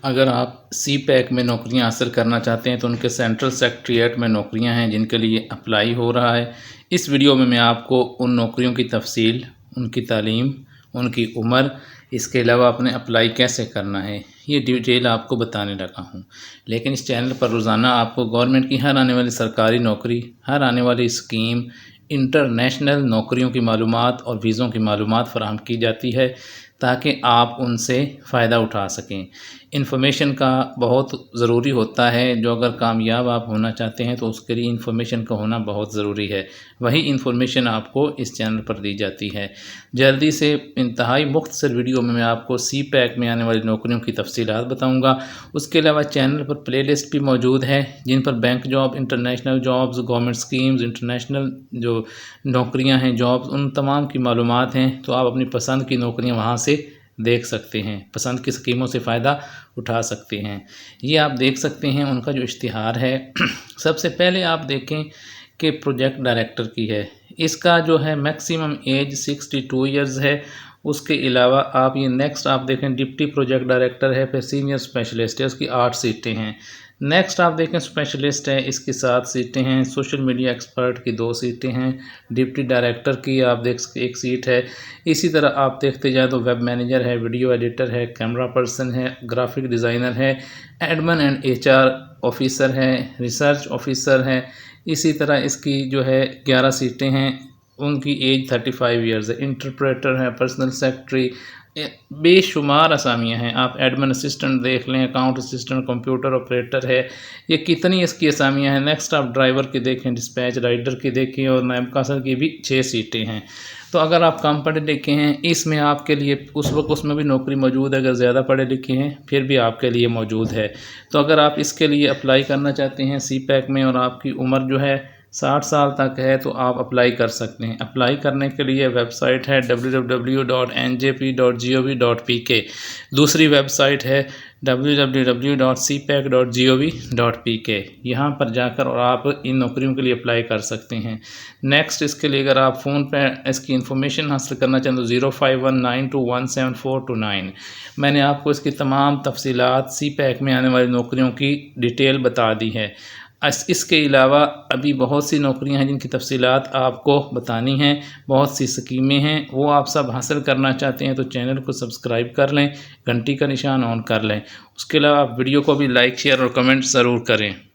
اگر آپ سی پیک میں نوکریاں حاصل کرنا چاہتے ہیں تو ان کے سینٹرل سیکریٹریٹ میں نوکریاں ہیں جن کے لیے اپلائی ہو رہا ہے۔ اس ویڈیو میں آپ کو ان نوکریوں کی تفصیل، ان کی تعلیم، ان کی عمر، اس کے علاوہ اپنے اپلائی کیسے کرنا ہے، یہ ڈیٹیل آپ کو بتانے لگا ہوں۔ لیکن اس چینل پر روزانہ آپ کو گورنمنٹ کی ہر آنے والی سرکاری نوکری، ہر آنے والی اسکیم، انٹرنیشنل نوکریوں کی معلومات اور ویزوں کی معلومات فراہم کی جاتی ہے تاکہ آپ ان سے فائدہ اٹھا سکیں۔ انفارمیشن کا بہت ضروری ہوتا ہے، جو اگر کامیاب آپ ہونا چاہتے ہیں تو اس کے لیے انفارمیشن کا ہونا بہت ضروری ہے۔ وہی انفارمیشن آپ کو اس چینل پر دی جاتی ہے۔ جلدی سے انتہائی مختصر ویڈیو میں آپ کو سی پیک میں آنے والی نوکریوں کی تفصیلات بتاؤں گا۔ اس کے علاوہ چینل پر پلے لسٹ بھی موجود ہے جن پر bank job, international jobs, government schemes, international جو نوکریاں ہیں جابز، ان تمام کی معلومات ہیں، تو آپ اپنی پسند کی نوکریاں وہاں سے دیکھ سکتے ہیں، پسند کی اسکیموں سے فائدہ اٹھا سکتے ہیں۔ یہ آپ دیکھ سکتے ہیں ان کا جو اشتہار ہے۔ سب سے پہلے آپ دیکھیں کہ پروجیکٹ ڈائریکٹر کی ہے، اس کا جو ہے میکسیمم ایج 62 ایئرز ہے۔ اس کے علاوہ آپ یہ نیکسٹ آپ دیکھیں ڈپٹی پروجیکٹ ڈائریکٹر ہے، پھر سینئر اسپیشلسٹ ہے، اس کی 8 سیٹیں ہیں۔ نیکسٹ آپ دیکھیں اسپیشلسٹ ہے، اس کی 7 سیٹیں ہیں۔ سوشل میڈیا ایکسپرٹ کی 2 سیٹیں ہیں۔ ڈپٹی ڈائریکٹر کی آپ دیکھ سکتے 1 سیٹ ہے۔ اسی طرح آپ دیکھتے جائیں تو ویب مینیجر ہے، ویڈیو ایڈیٹر ہے، کیمرہ پرسن ہے، گرافک ڈیزائنر ہے، ایڈمن اینڈ HR آفیسر ہے، ریسرچ آفیسر ہے۔ اسی طرح اس کی جو ہے 11 سیٹیں ہیں، ان کی ایج 35 ایئرز ہے۔ انٹرپریٹر ہے، پرسنل سیکرٹری، بے شمار اسامیاں ہیں۔ آپ ایڈمن اسسٹنٹ دیکھ لیں، اکاؤنٹ اسسٹنٹ، کمپیوٹر آپریٹر ہے، یہ کتنی اس کی اسامیاں ہیں۔ نیکسٹ آپ ڈرائیور کی دیکھیں، ڈسپیچ رائڈر کی دیکھیں، اور نائب کاسر کی بھی 6 سیٹیں ہیں۔ تو اگر آپ کم پڑھے لکھے ہیں، اس میں آپ کے لیے اس وقت اس میں بھی نوکری موجود ہے۔ اگر زیادہ پڑھے لکھے ہیں پھر بھی آپ کے لیے موجود ہے۔ تو اگر آپ اس کے لیے اپلائی کرنا چاہتے ہیں سی پیک میں، اور آپ کی عمر جو ہے 60 سال تک ہے، تو آپ اپلائی کر سکتے ہیں۔ اپلائی کرنے کے لیے ویب سائٹ ہے www.njp.gov.pk۔ دوسری ویب سائٹ ہے www.cpac.gov.pk۔ یہاں پر جا کر اور آپ ان نوکریوں کے لیے اپلائی کر سکتے ہیں۔ نیکسٹ اس کے لیے اگر آپ فون پہ اس کی انفارمیشن حاصل کرنا چاہیں تو 0519217429۔ میں نے آپ کو اس کی تمام تفصیلات سی پیک میں آنے والی نوکریوں کی ڈیٹیل بتا دی ہے۔ اس کے علاوہ ابھی بہت سی نوکریاں ہیں جن کی تفصیلات آپ کو بتانی ہیں، بہت سی اسکیمیں ہیں، وہ آپ سب حاصل کرنا چاہتے ہیں تو چینل کو سبسکرائب کر لیں، گھنٹی کا نشان آن کر لیں۔ اس کے علاوہ آپ ویڈیو کو بھی لائک، شیئر اور کمنٹ ضرور کریں۔